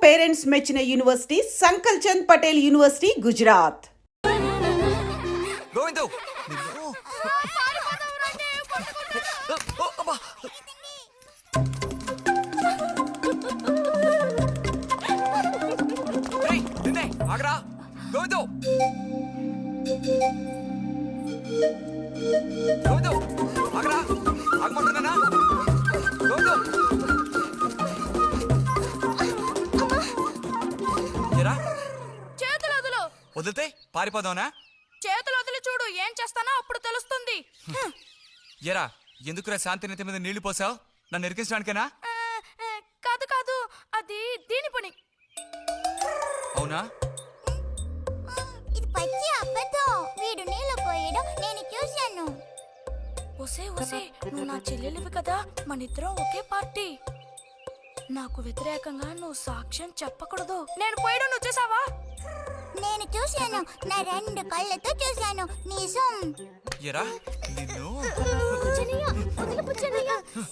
Parents మెచ్చిన university సంకల్ Chand Patel university Gujarat. వదిలితే పారిపోదావునా? చేతులు వదిలి చూడు, ఏం చేస్తానో అప్పుడు తెలుస్తుంది. ఎరా ఎందుకురా శాంతి నెత్తి మీద నీళ్లు పోసావు? నన్ను ఎరికించడానికేనా? కాదు కాదు, అది దీని పని. అవునా? ఇది పచ్చి అబద్ధం. వీడు నీళ్ళు పోయడం నేను చూశాను. ఒసే ఒసే, నువ్వు నా చెల్లెలివి కదా, మన ఇద్దరం ఒకే పార్టీ. నాకు వ్యతిరేకంగా నువ్వు సాక్ష్యం చెప్పకూడదు. నేను పోయడం నువ్వు చూసావా? నేను చూశాను, నా 2 కళ్ళతో చూశాను. నిజం. ఎరా నిన్ను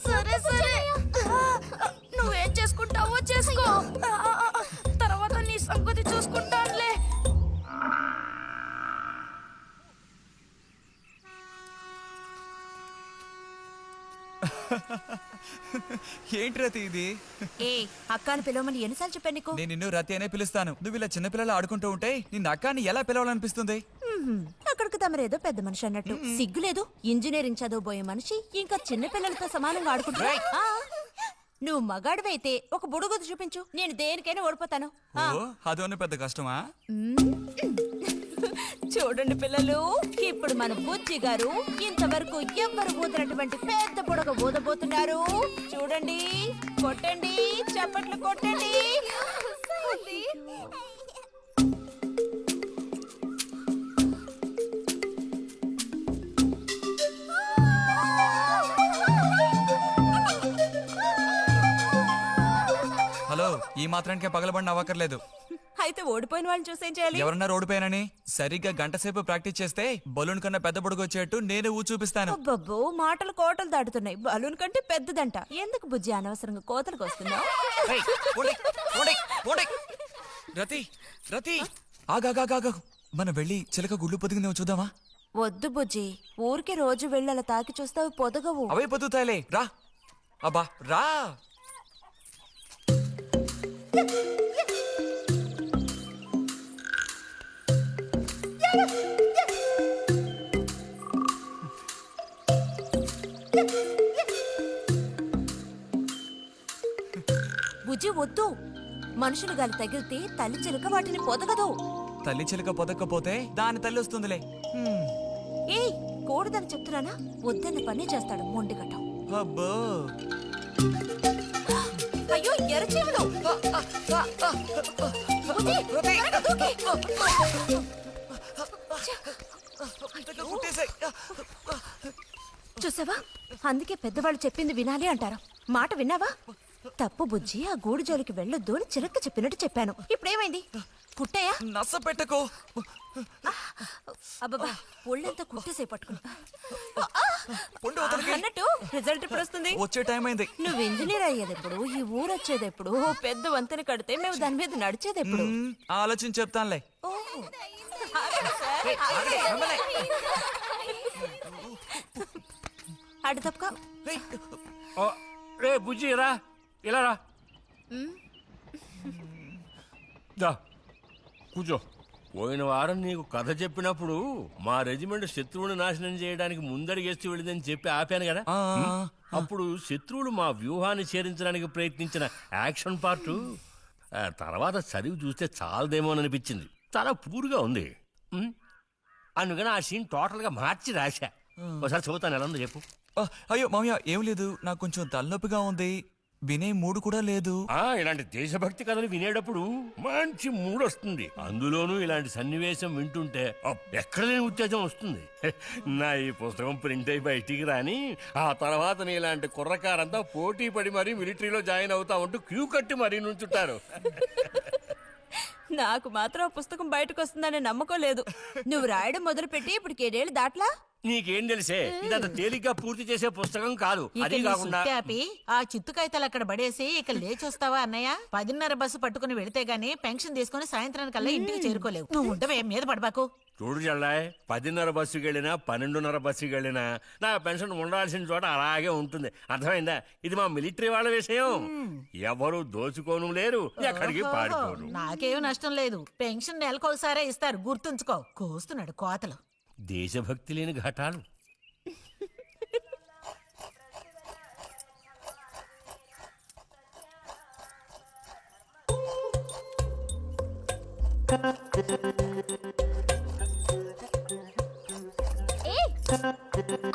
సరే సరే, నువ్వేం చేసుకుంటావో చేసుకో, తర్వాత నీ సంగతి చూసుకుంటానులే. ఏంటి రతి ఇది? ఏ అక్కని పిలవమని ఎన్నిసార్లు చెప్పాను నీకు? నేను నిన్ను రతి అనే పిలుస్తాను. నువ్వు ఇలా చిన్నపిల్లలు ఆడుకుంటూ ఉంటే నిన్ను అక్కాని ఎలా పిలవాలనిపిస్తుంది? అక్కడికి తమరేదో పెద్ద మనిషి అన్నట్టు. సిగ్గులేదు? ఇంజనీరింగ్ చదవబోయే మనిషి ఇంకా చిన్న పిల్లలతో సమానంగా ఆడుకుంటా. నువ్వు మగాడివైతే ఒక బుడుగుద్దు చూపించు, నేను దేనికైనా ఓడిపోతాను. అదోనే పెద్ద కష్టమా? చూడండి పిల్లలు, ఇప్పుడు మన బుజ్జి గారు ఇంతవరకు ఎవ్వరు ఊదినటువంటి పెద్ద బుడగ ఊదబోతున్నారు. చూడండి, కొట్టండి, చప్పట్లు కొట్టండి. హలో, ఈ మాత్రానికే పగలబడిన అవ్వకర్లేదు. అయితే ఓడిపోయిన వాళ్ళని చూసేం చేయాలి? ఎవరన్నా ఓడిపోయానని సరిగ్గా గంట సేపు ప్రాక్టీస్ చేస్తే బలూన్ కన్నా పెద్ద బుడుగు వచ్చేట్టు నేనే చూపిస్తాను. అబ్బబ్బో, మాటలు కోటలు దాటుతున్నాయి. బలూన్ కంటే పెద్దదంట. ఎందుకు బుజ్జి అనవసరంగా కోతలకు వస్తున్నావు? రతి రతి ఆగాగా, మనం వెళ్ళి చిలక గుళ్ళు పొదిగిందేమో చూద్దామా? వద్దు బుజ్జి, ఊరికి రోజు వెళ్ళి అలా తాకి చూస్తావు, పొదగవు. అవే పొద్దుతాయిలే, రా. అబ్బా రా. బుజ్జి వద్దు, మనుషులు గాలి తగిలితే తల్లి చిలుక వాటిని పొదగదు. తల్లి చిలక పొదక్కపోతే దాని తల్లి వస్తుందిలే. ఏయ్, కూడదని చెప్తున్నానా? వద్దన్న పని చేస్తాడు మొండిగటం. అబ్బో, అయ్యో ఎర్రచీమలు! బుజ్జి, త్వరగా దూకి. చూసావా, అందుకే పెద్దవాళ్ళు చెప్పింది వినాలి అంటారు. మాట విన్నావా? తప్పు బుజ్జి, ఆ గూడు జోలికి వెళ్ళొద్దు అని చిలక చెప్పినట్టు చెప్పాను. ఇప్పుడేమైంది? కుట్టాయా? నస పెట్టకు. అబ్బబ్బా, ఒళ్ళంతా కుట్టేసే పట్టుకుని వదలకి. అన్నట్టు రిజల్ట్ ఇప్పుడు వస్తుంది. వచ్చే టైం అయింది. నువ్వు ఇంజనీర్ అయ్యేదెప్పుడు? ఈ ఊరు వచ్చేదెప్పుడు? పెద్ద వంతెన కడితే మేము దాని మీద నడిచేదెప్పుడు? ఆలోచించి చెప్తానులే. అటు తప్పక. రే బుజ్జి, రా, ఇలా రా. కూర్చో. పోయిన వారం నీకు కథ చెప్పినప్పుడు మా రెజిమెంట్ శత్రువుని నాశనం చేయడానికి ముందడిగేస్తూ వెళ్ళిందని చెప్పి ఆపాను కదా. అప్పుడు శత్రువులు మా వ్యూహాన్ని చేరించడానికి ప్రయత్నించిన యాక్షన్ పార్ట్ తర్వాత చదివి చూస్తే చాలదేమోననిపించింది. చాలా పూర్గా ఉంది. అందుకని ఆ సీన్ టోటల్గా మార్చి రాశా. ఒకసారి చదువుతాను, ఎలా ఉందో చెప్పు. అయ్యో మామయ్య, ఏం లేదు, నాకు కొంచెం తలనొప్పిగా ఉంది. వినే మూడు కూడా లేదు. ఇలాంటి దేశభక్తి కథలు వినేటప్పుడు మంచి మూడ్ వస్తుంది. అందులోనూ ఇలాంటి సన్నివేశం వింటుంటే ఎక్కడ లేని ఉత్తేజం వస్తుంది. నా ఈ పుస్తకం ప్రింట్ అయి బయటికి రాని ఆ తర్వాత నీ ఇలాంటి కుర్రకారంతా పోటీ పడి మరీ మిలిటరీలో జాయిన్ అవుతా ఉంటూ క్యూ కట్టి మరీ నుంచుంటారు. నాకు మాత్రం పుస్తకం బయటకు వస్తుందనే నమ్మకం లేదు. నువ్వు రాయడం మొదలుపెట్టి ఇప్పుడు 7 ఏళ్ళు దాట్లా. నీకేం తెలిసే ఇదంత తేలిగ్గా పూర్తి చేసే పుస్తకం కాదు. అది కాకుండా ఆపి ఆ చిత్తు కాగితాలు అక్కడ పడేసి ఇక లేచొస్తావా అన్నయ్య? 10:30 బస్సు పట్టుకుని వెళితే గానీ పెన్షన్ తీసుకుని సాయంత్రానికల్లా ఇంటికి చేరుకోలేవు. నువ్వు ఉండవే మీద పడబాకు. చూడు జల్లాయ్, 10:30 బస్సుకి వెళ్ళినా 12:30 బస్సుకి వెళ్ళినా నా పెన్షన్ ఉండాల్సిన చోట అలాగే ఉంటుంది. అర్థమైందా? ఇది మా మిలిటరీ వాళ్ళ విషయం. ఎవరు దోచుకోను లేరు, ఎక్కడికి పారిపోరు. నాకేం నష్టం లేదు. పెన్షన్ నెలకొకసారే ఇస్తారు, గుర్తుంచుకో. కోస్తున్నాడు కోతలు. దేశభక్తి లేని ఘటాలు.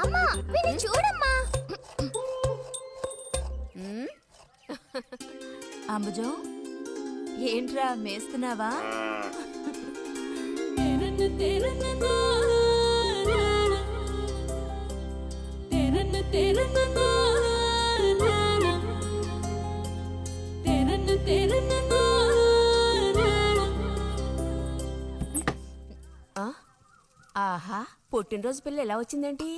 అమ్మా వీడిని చూడమ్మా. అంబుజం ఏంట్రా మేస్తున్నావా? ఆహా, పుట్టినరోజు పిల్ల ఎలా వచ్చిందేంటి?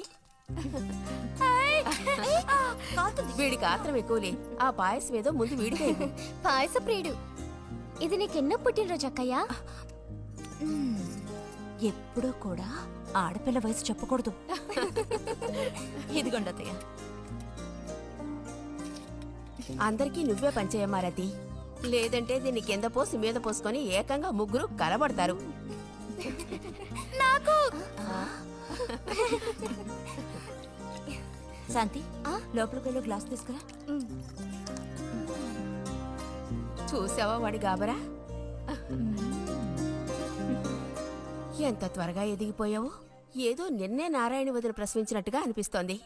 వీడికి ఆత్రం ఎక్కువలే. ఆ పాయసం ఏదో ముందు వీడికే ఇవ్వు. పాయస ప్రియుడు. ఇది నీకెన్నో పుట్టినరోజు అక్కయ్యా? ఎప్పుడూ కూడా ఆడపిల్ల వయసు చెప్పకూడదు. ఇదిగోండి అత్తయ్య. అందరికీ నువ్వే పంచేయమారతి, లేదంటే దీన్ని కింద పోసి మీద పోసుకొని ఏకంగా ముగ్గురు కలబడతారు. నాకు శాంతి, లోపలికి వెళ్ళి గ్లాస్ తీసుకురా. చూసావా వాడి గాబరా? ఎంత త్వరగా ఎదిగిపోయావు. ఏదో నిన్నే నారాయణ వదిన ప్రసవించినట్టుగా అనిపిస్తోంది.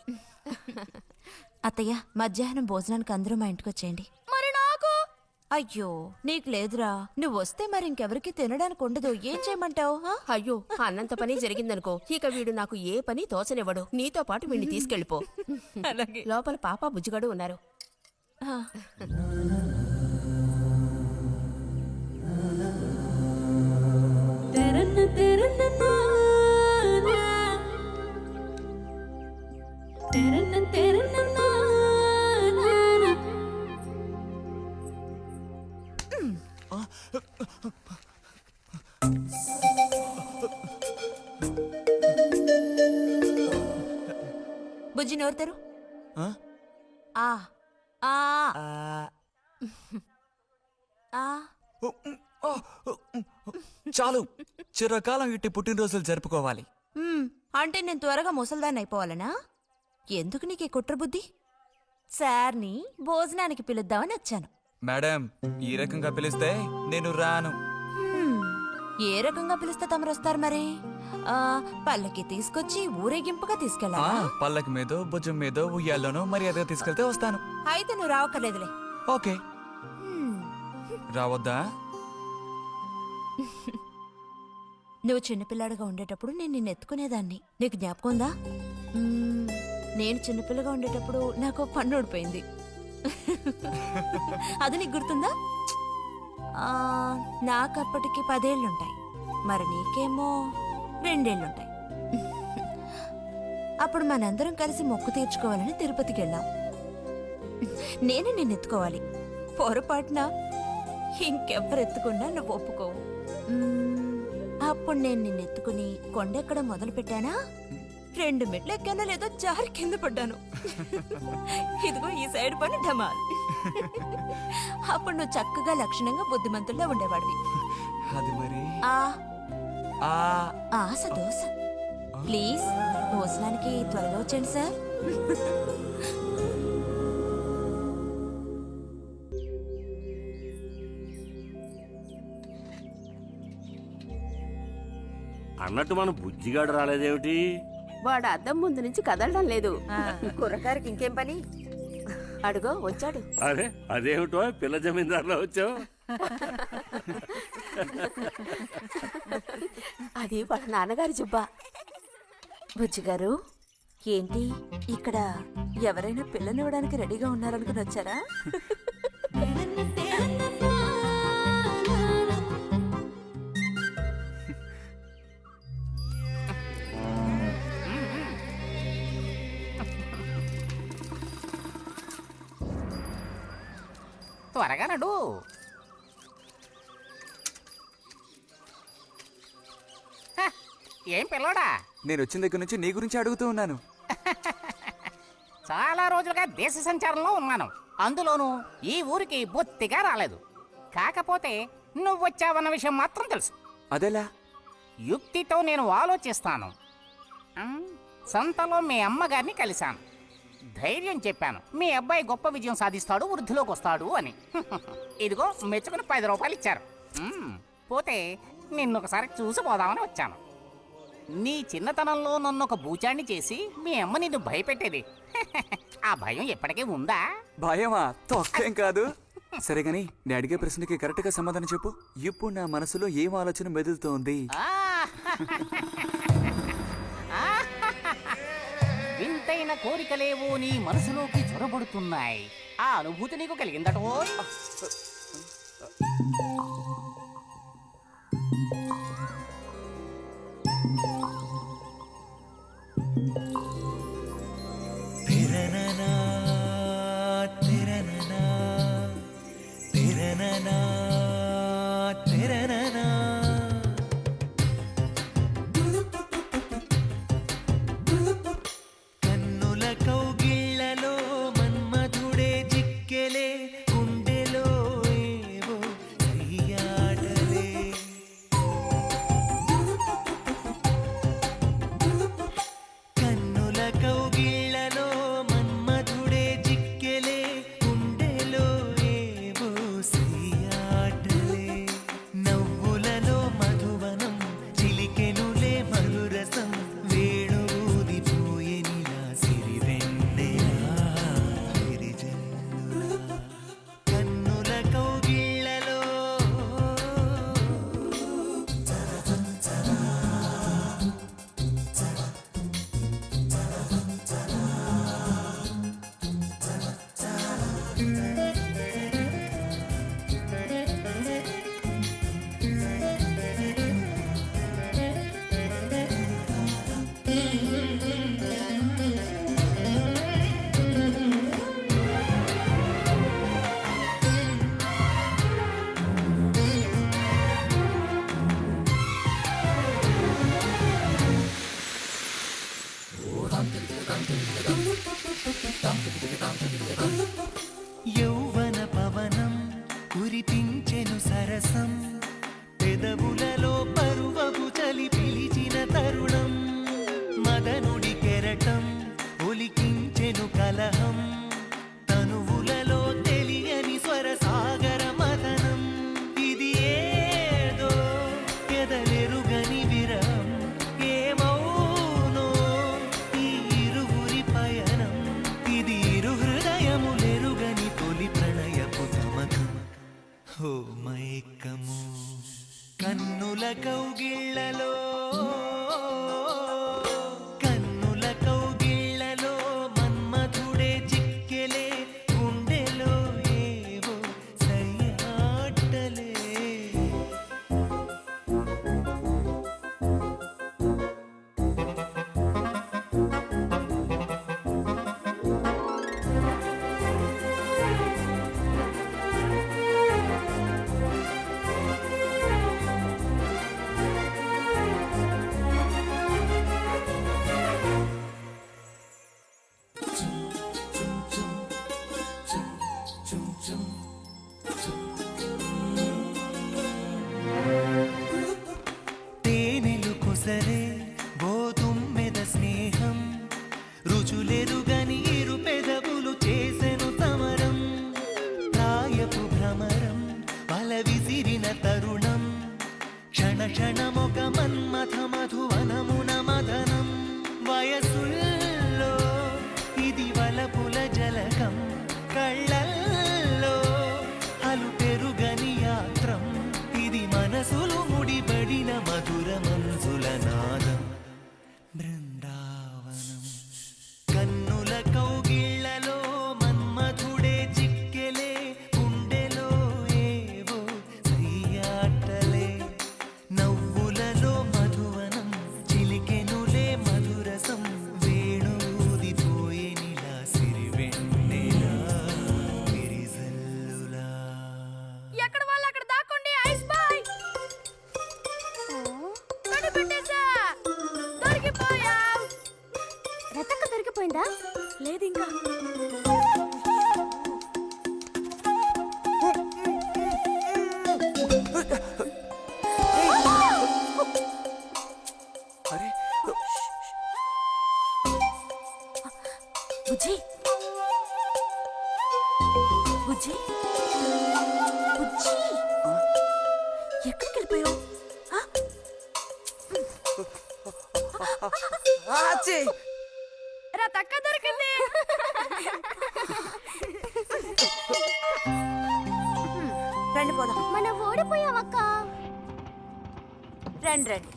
అత్తయ్య, మధ్యాహ్నం భోజనానికి అందరూ మా ఇంటికి వచ్చేయండి. మరి నాకు అయ్యో, నీకు లేదురా. నువ్వు వస్తే మరి ఇంకెవరికి తినడానికి ఉండదు. ఏం చేయమంటావు? అయ్యో, అన్నంత పని జరిగిందనుకో, ఇక వీడు నాకు ఏ పని తోచనివ్వడు. నీతో పాటు వీడిని తీసుకెళ్ళిపో. లోపల పాప బుజ్జిగాడు ఉన్నారు. బుజ్జి నోరుతారు. ఆ? ఆ ఆ ఆ చాలు, చిరకాలం ఇట్టి పుట్టినరోజులు జరుపుకోవాలి. అంటే నేను త్వరగా ముసల్దాన్ని అయిపోవాలనా? ఎందుకు నీకు ఈ కుట్ర బుద్ధి? సార్ని భోజనానికి పిలుద్దామని వచ్చాను. మేడం, ఈ రకంగా పిలిస్తే నేను రాను. ఏ రకంగా పిలిస్తే తమరు వస్తారు మరి? పల్లకి తీసుకొచ్చి ఊరేగింపుగా తీసుకెళ్ళా? పల్లకి మీదో భుజం మీదో ఉయ్యాల్లోనో మర్యాదగా తీసుకెళ్తే వస్తాను. అయితే నువ్వు రావక్కర్లేదులే. ఓకే. రావద్దా? నువ్వు చిన్నపిల్లాడిగా ఉండేటప్పుడు నేను నిన్ను ఎత్తుకునేదాన్ని. నీకు జ్ఞాపకం ఉందా? నేను చిన్నపిల్లగా ఉండేటప్పుడు నాకు పన్ను ఊడిపోయింది. అది నీకు గుర్తుందా? నాకప్పటికి 10 ఏళ్ళుంటాయి. మరి నీకేమో 2 ఏళ్ళుంటాయి. అప్పుడు మనందరం కలిసి మొక్కు తీర్చుకోవాలని తిరుపతికి వెళ్ళాం. నేను నిన్ను ఎత్తుకోవాలి. పొరపాటున ఇంకెవ్వరు ఎత్తుకున్నా నువ్వు ఒప్పుకోవు. అప్పుడు నేను నిన్ను ఎత్తుకుని కొండెక్కడం మొదలు పెట్టానా, 2 మెట్లు ఎక్కానో లేదో జారి కింద పడ్డాను. ఇదిగో ఈ సైడ్ పని ఢమాల్. అప్పుడు నువ్వు చక్కగా లక్షణంగా బుద్ధిమంతుల్లో ఉండేవాడివి. అది మరి ఆశ దోశ. ప్లీజ్ భోజనానికి త్వరగా వచ్చండి సార్. అన్నట్టు మన బుజ్జిగాడు రాలేదేమిటి? వాడు అద్దం ముందు నుంచి కదలడం లేదు. కుర్రకారికి ఇంకేం పని? అడుగో వచ్చాడు. అరే అదేమిటో పిల్ల జమీందారులో వచ్చావు? అది వాళ్ళ నాన్నగారి జుబ్బా. బుజ్జిగారు, ఏంటి ఇక్కడ ఎవరైనా పిల్లనివ్వడానికి రెడీగా ఉన్నారనుకుని వచ్చారా? త్వరగా నడు. హ, ఏం పిల్లోడా, నేను వచ్చిన దగ్గర నుంచి నీ గురించి అడుగుతూ ఉన్నాను. చాలా రోజులుగా దేశ సంచారంలో ఉన్నాను. అందులోనూ ఈ ఊరికి బొత్తిగా రాలేదు. కాకపోతే నువ్వు వచ్చావన్న విషయం మాత్రం తెలుసు. అదెలా? యుక్తితో నేను ఆలోచిస్తాను. సంతలో మీ అమ్మగారిని కలిశాను. ధైర్యం చెప్పాను, మీ అబ్బాయి గొప్ప విజయం సాధిస్తాడు, వృద్ధిలోకి వస్తాడు అని. ఇదిగో మెచ్చుకుని 10 రూపాయలు ఇచ్చారు. పోతే నిన్నొకసారి చూసి పోదామని వచ్చాను. నీ చిన్నతనంలో నన్ను ఒక బూచాన్ని చేసి మీ అమ్మ నిన్ను భయపెట్టేది. ఆ భయం ఎప్పటికీ ఉందా? భయమా? తొక్కేం కాదు. సరే గాని నేను అడిగే ప్రశ్నకి కరెక్ట్ గా సమాధానం చెప్పు. ఇప్పుడు నా మనసులో ఏం ఆలోచన మెదులుతోంది? వింతైన కోరికలేవో నీ మనసులోకి చొరబడుతున్నాయి. ఆ అనుభూతి నీకు కలిగిందటో? కన్నుల కౌగిళ్లలో మన్మధుడే జిక్కెలే, గుండెలో ఏవో సయ్యాటలే. కన్నుల కౌగిళ్లలో మన్మధుడే జిక్కెలే, గుండెలో ఏవో సయ్యాటలే. నవ్వులలో మధువనం చిలికెనులే మధురసం, వేణువుదిపోయెనిలా సిరివెన్నెలా విరిజల్లులా. కన్నుల కౌగిళ్లలో యౌవన పవనం కురిపించెను సరసం, పెదవులలో పరువపు చలి పిలిచిన తరుణం. మదనుడి కెరటం ఒలికించెను కలహం, తనువులలో తెలియని స్వర సాగర మదనం. ఇది ఏదో ఎదలెరుగని విరహం, ఏమౌనో ఈ ఇరువురి పయనం. ఇది ఇరు హృదయములెరుగని తొలి ప్రణయపు తమకం, హో మైకము. కన్నుల కౌగిళ్లలో కన్నుల కౌగిళ్లలో మన్మధుడే జిక్కెలే, గుండెలో ఏవో సయ్యాటలే. తేనెలు కొసరే గోతుమ్మెద స్నేహం, రుచులెరుగని ఇరు పెదవులు చేసెను సమరం. ప్రాయపు భ్రమరం బల విసిరిన తరుణం, క్షణ క్షణమొక మన్మథ మధువనమున మదనం. వయసుల్లో ఇది వలపుల జలకం, కళ్ళల్లో అలు పెరుగని యాత్రం. ఇది మనసులు ముడిపడిన మధుర మనసుల నాదం, బృందావనం. కన్నుల కౌగిళ్లలో మన్మధుడే జిక్కెలే, గుండెలో ఏవో సయ్యాటలే. నవ్వులలో మధువనం చిలికెనులే మధురసం, వే ఎక్కడికి వెళ్ళిపోయావు రా తక్క దొరికింది రండి పోదాం మనం ఓడిపోయామక్క. రండి రండి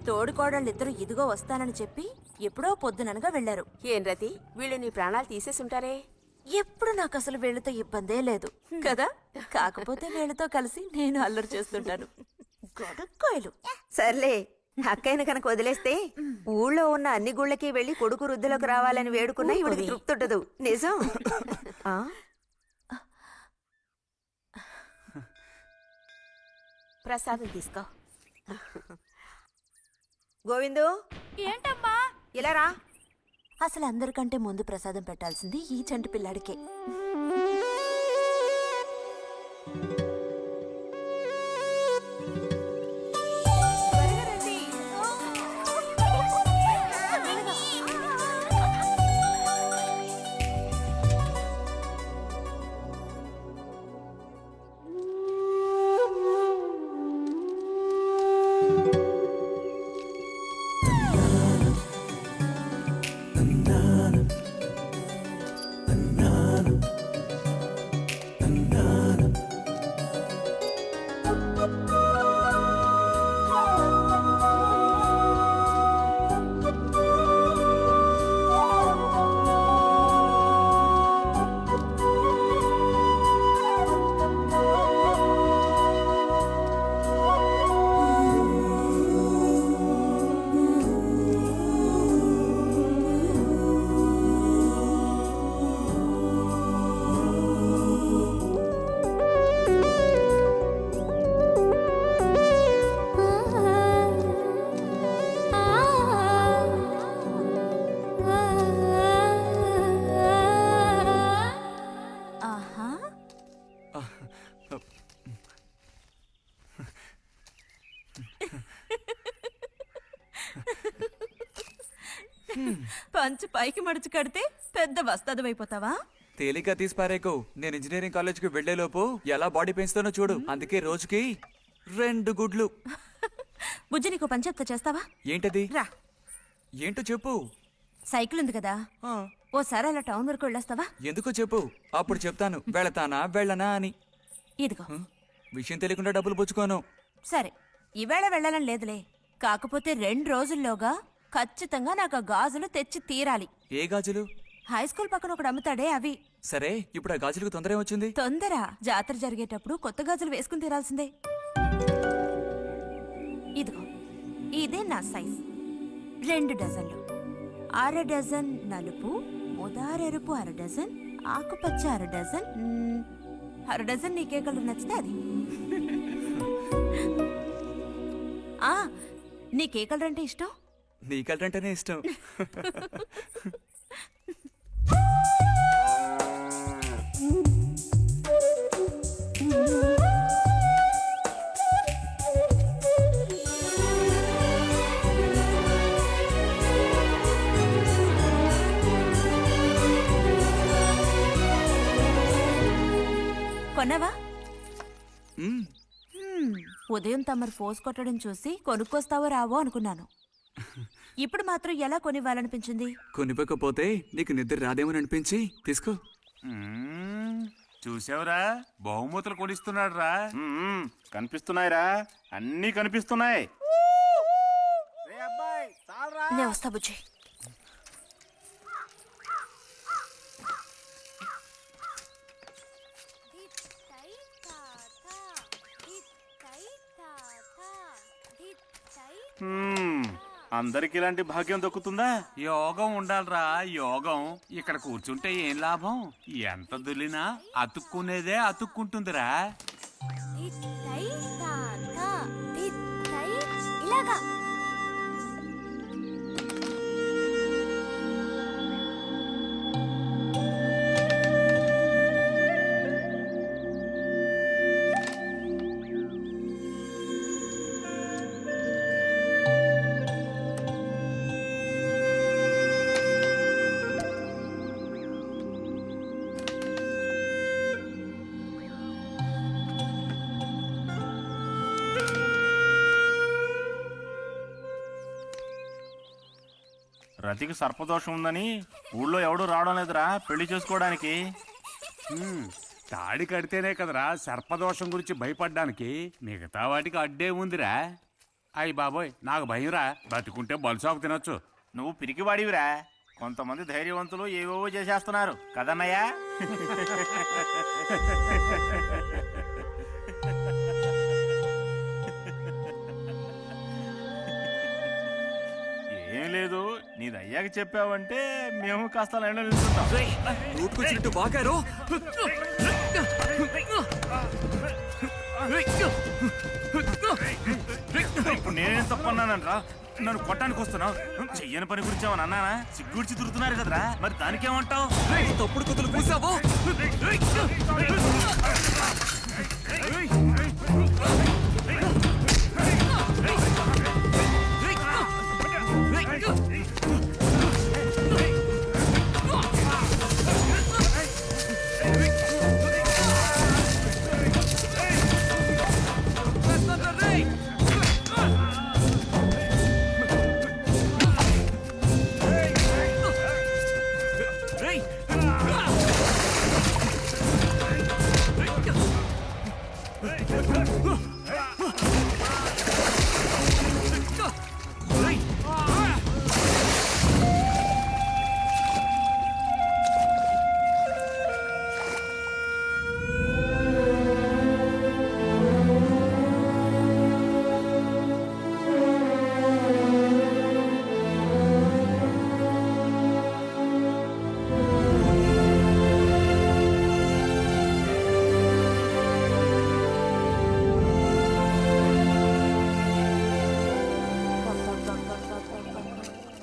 తోడుకోడళ్ళు ఇద్దరు ఇదిగో వస్తానని చెప్పి ఎప్పుడో పొద్దుననగా వెళ్లారు. ఏం రతి వీళ్ళు నీ ప్రాణాలు తీసేసుంటారే. ఎప్పుడు నాకు అసలు వీళ్ళతో ఇబ్బందే లేదు కదా. కాకపోతే వీళ్ళతో కలిసి నేను అల్లరి చేస్తుంటాను. గొడక్కాయలు సర్లే, అక్కయ్యను కనుక వదిలేస్తే ఊళ్ళో ఉన్న అన్ని గుళ్ళకి వెళ్ళి కొడుకు వృద్ధిలోకి రావాలని వేడుకున్నా ఇవిడికి తృప్తి ఉండదు. నిజం. ఆ? ప్రసాదం తీసుకో. గోవిందు, ఏంటమ్మా ఇలా రా. అసలు అందరికంటే ముందు ప్రసాదం పెట్టాల్సింది ఈ చంటి పిల్లాడికే. పంచు పైకి మడుచు కడితే పెద్ద వస్తాదమైపోతావా? తేలిగ్గా తీసి పారేకు. నేను ఇంజనీరింగ్ కాలేజ్కి వెళ్లేలోపు ఎలా బాడీ పెంచుతానో చూడు. అందుకే రోజుకి 2 గుడ్లు. బుజ్జి నీకు పని చెప్తా చేస్తావా? ఏంటది? రా. ఏంటో చెప్పు. సైకిల్ ఉంది కదా, ఆ, ఓసారి అలా టౌన్ వరకు వెళ్ళొస్తావా? ఎందుకో చెప్పు, అప్పుడు చెప్తాను వెళతానా వెళ్ళనా అని. ఇదిగో. విషయం తెలియకుండా డబ్బులు పుచ్చుకోను. సరే, ఈవేళ వెళ్ళాలని లేదులే. కాకపోతే 2 రోజుల్లోగా ఖచ్చితంగా నాకు ఆ గాజులు తెచ్చి తీరాలి. ఏ గాజులు? హై స్కూల్ పక్కన ఒకడు అమ్ముతాడే అవి. సరే, ఇప్పుడు ఆ గాజులకు తొందర ఏమొచ్చింది? తొందర జాతర జరిగేటప్పుడు కొత్త గాజులు వేసుకుని తీరాల్సిందే. ఇదిగో, ఇదే నా సైజ్. 2 డజన్లు. 1/2 డజన్ నలుపు, ఉదారెరుపు 1/2 డజన్, ఆకుపచ్చ 1/2 డజన్. 1/2 డజన్ నీకే కలర్ నచ్చితే అది. నీకే కలర్ అంటే ఇష్టం? నీ కలర్ అంటేనే ఇష్టం. కొన్నావా? మ్మ్. ఉదయం తమరు ఫోర్స్ కొట్టడం చూసి కొనుక్కొస్తావో రావో అనుకున్నాను. ఇప్పుడు మాత్రం ఎలా కొనివ్వాలనిపించింది? కొనిపోకపోతే నీకు నిద్ర రాదేమని అనిపించి తీసుకో. చూసావురా, బహుమతులు కొనిస్తున్నాడు రా. కనిపిస్తున్నాయిరా, అన్నీ కనిపిస్తున్నాయి. నేను వస్తా బుజ్జి. అందరికి ఇలాంటి భాగ్యం దక్కుతుందా? యోగం ఉండాలిరా, యోగం. ఇక్కడ కూర్చుంటే ఏం లాభం? ఎంత దులినా అతుక్కునేదే అతుక్కుంటుందిరా. ఇలాగా రతికి సర్పదోషం ఉందని ఊళ్ళో ఎవడూ రావడం లేదురా పెళ్లి చేసుకోవడానికి. తాడి కడితేనే కదరా సర్పదోషం గురించి భయపడ్డానికి, మిగతా వాటికి అడ్డే ఉందిరా. అయ్యి బాబోయ్, నాకు భయంరా, బతుకుంటే బలుసాకు తినొచ్చు. నువ్వు పిరికివాడివిరా, కొంతమంది ధైర్యవంతులు ఏవేవో చేసేస్తున్నారు కదన్నయ్యా. ఏం లేదు, నీది అయ్యాక చెప్పావంటే మేము కాస్త లైన్లో నిల్చుంటాం. నోటుకొచ్చినట్టు బాగారు. ఇప్పుడు నేనేం తప్పన్నానరా, నన్ను కొట్టడానికి వస్తున్నావు? చెయ్యని పని గురించి ఏమన్నా అన్నానా? సిగ్గుడిచి తిరుగుతున్నారు కదరా, మరి దానికేమంటావు? తప్పుడు కుతులు పూసావో.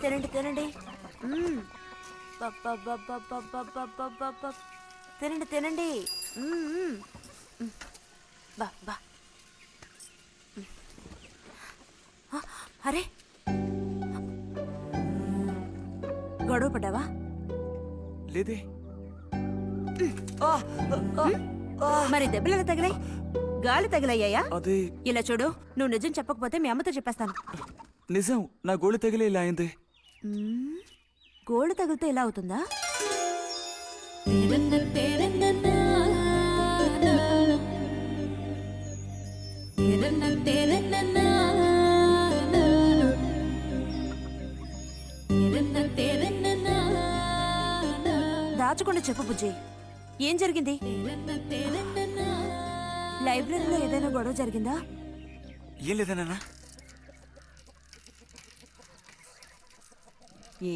తినండి తినండి తినండి తినండి. బా బా. అరే, గొడవ పడ్డావా? లేదే. మరి దెబ్బలు ఎలా తగిలాయి? గాలి తగిలయ్యాయా? అదే. ఇలా చూడు, నువ్వు నిజం చెప్పకపోతే మీ అమ్మతో చెప్పేస్తాను. నిజం, నా గోళి తగిలే ఇలా అయింది. గోళ్ళు తగిలితే ఇలా అవుతుందా? దాచకుండా చెప్పు బుజ్జి, ఏం జరిగింది? లైబ్రరీలో ఏదైనా గొడవ జరిగిందా? ఏం లేదన్నా.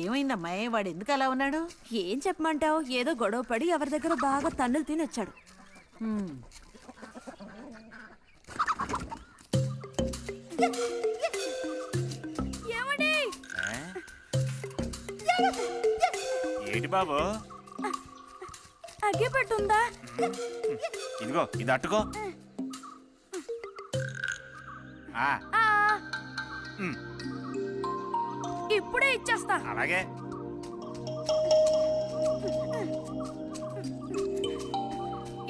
ఏమైందమ్మా, వాడు ఎందుకు అలా ఉన్నాడు? ఏం చెప్పమంటావు, ఏదో గొడవ పడి ఎవరి దగ్గర బాగా తన్నులు తిని వచ్చాడు. ఏంటి బాబు? అగ్గి పెట్టుందా? ఇదిగో ఇది అట్టుకో. ఇప్పుడే ఇచ్చేస్తా. అలాగే.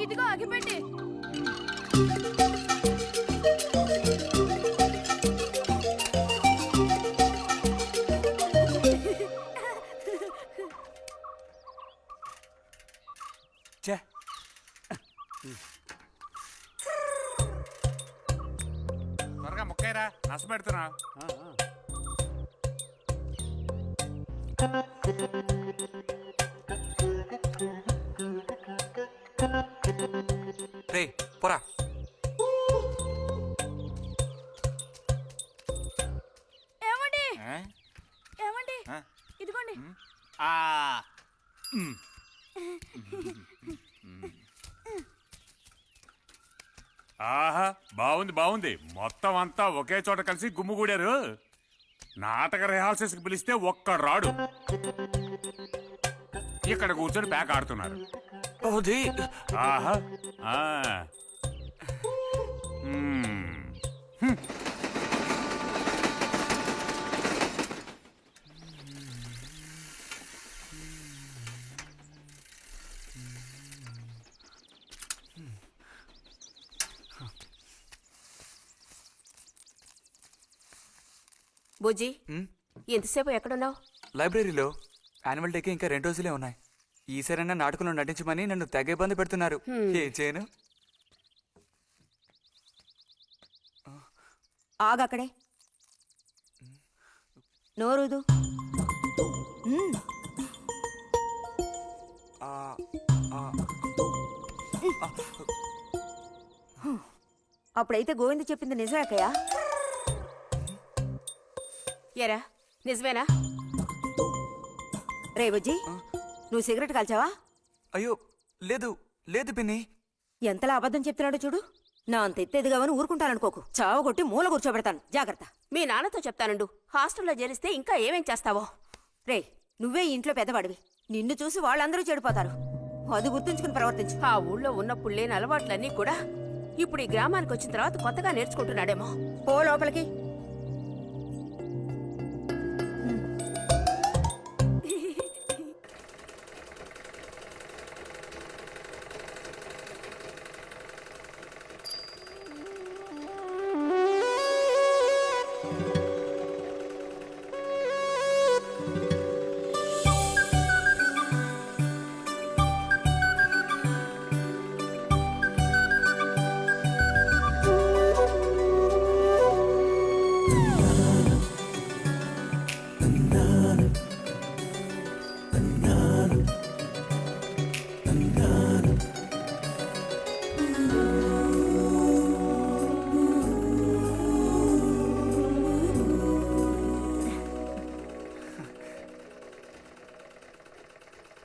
ఇదిగో అగిపెట్టి. త్వరగా ముక్కైరా, నష్టం పెడుతున్నా. రే పోరా. ఏమండి ఏమండి, ఇదిగోండి. ఆహా, బాగుంది బాగుంది. మొత్తం అంతా ఒకే చోట కలిసి గుమ్ముగూడారు. నాటక రిహార్సల్స్ కి పిలిస్తే ఒక్క రాడు. ఇక్కడ కూర్చొని ప్యాక్ ఆడుతున్నారు. ఆహా. బుజ్జి, ఎంతసేపు ఎక్కడున్నావు? లైబ్రరీలో యాన్యువల్ డేకి ఇంకా 2 రోజులే ఉన్నాయి. ఈసారైనా నాటకంలో నటించమని నన్ను తెగ ఇబ్బంది పెడుతున్నారు. ఏం చేయను? ఆగక్కడే నోరుదు. అప్పుడైతే గోవింద చెప్పింది నిజమేకయ్యా? ఎరా నిజమేనా? రే బుజ్జి, నువ్వు సిగరెట్ కాల్చావా? అయ్యో లేదు లేదు పిన్ని. ఎంతలా అబద్ధం చెప్తున్నాడో చూడు. నా అంత ఎత్తేదిగావని ఊరుకుంటాననుకోకు. చావగొట్టి మూల కూర్చోబెడతాను. జాగ్రత్త. మీ నాన్నతో చెప్తానుండు. హాస్టల్లో చేరిస్తే ఇంకా ఏమేం చేస్తావో. రే, నువ్వే ఈ ఇంట్లో పెద్దవాడివి. నిన్ను చూసి వాళ్ళందరూ చెడిపోతారు. అది గుర్తుంచుకుని ప్రవర్తించు. ఆ ఊళ్ళో ఉన్నప్పుడు లేని అలవాట్లన్నీ కూడా ఇప్పుడు ఈ గ్రామానికి వచ్చిన తర్వాత కొత్తగా నేర్చుకుంటున్నాడేమో. పో లోపలికి.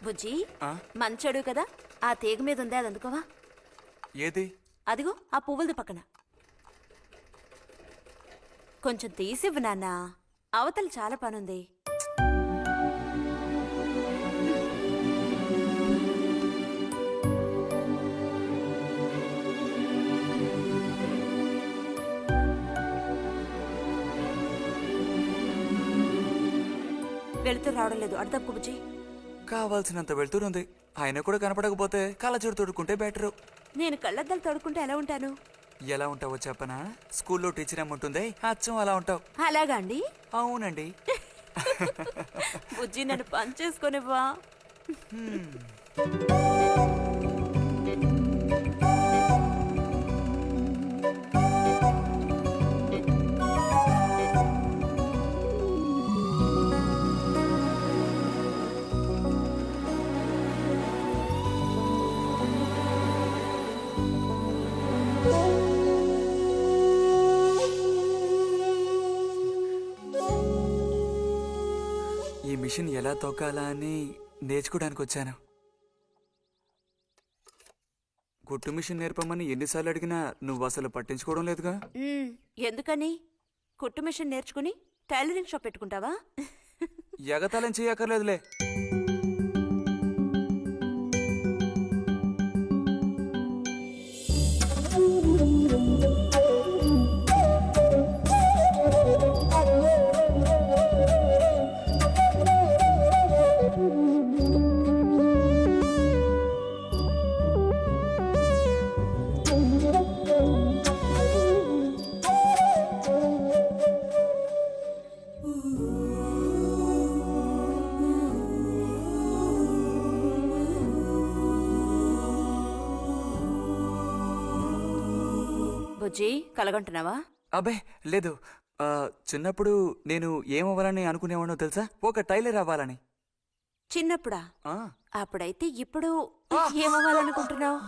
బుజ్జి మంచోడు కదా, ఆ తీగ మీద ఉందే అది అందుకోవా? ఏది? అదిగో ఆ పువ్వులది పక్కన. కొంచెం తీసివ్వు నాన్న, అవతల చాలా పనుంది. వెళుతూ రావడం లేదు. అర్థం బుజ్జి. కావాల్సినంత వెళ్తురుంది. ఆయన కూడా కనపడకపోతే కళ్ళజోడు తొడుక్కుంటే బెటరు. నేను కళ్ళద్దాలు తోడుకుంటే ఎలా ఉంటాను? ఎలా ఉంటావో చెప్పనా? స్కూల్లో టీచర్ ఏముంటుంది, అచ్చం అలా ఉంటావు. అలాగా అండి? అవునండి. బుజ్జి నన్ను పని చేసుకొనివ్వా? ఈ మిషన్ ఎలా తొక్కాలా అని నేర్చుకోవడానికి వచ్చాను. కుట్టు మిషన్ నేర్పమని ఎన్నిసార్లు అడిగినా నువ్వు అసలు పట్టించుకోవడం లేదుగా. ఎందుకని? కుట్టు మిషన్ నేర్చుకుని టైలరింగ్ షాప్ పెట్టుకుంటావా? ఎగతాళం చేయక్కర్లేదులే. బుజ్జి కలగంటున్నావా? అబ్బే లేదు. చిన్నప్పుడు నేను ఏమవ్వాలని అనుకునేవాడో తెలుసా? ఒక టైలర్ అవ్వాలని. చిన్నప్పుడా? ఆ. అప్పుడైతే ఇప్పుడు ఏమవ్వాలనుకుంటున్నావు?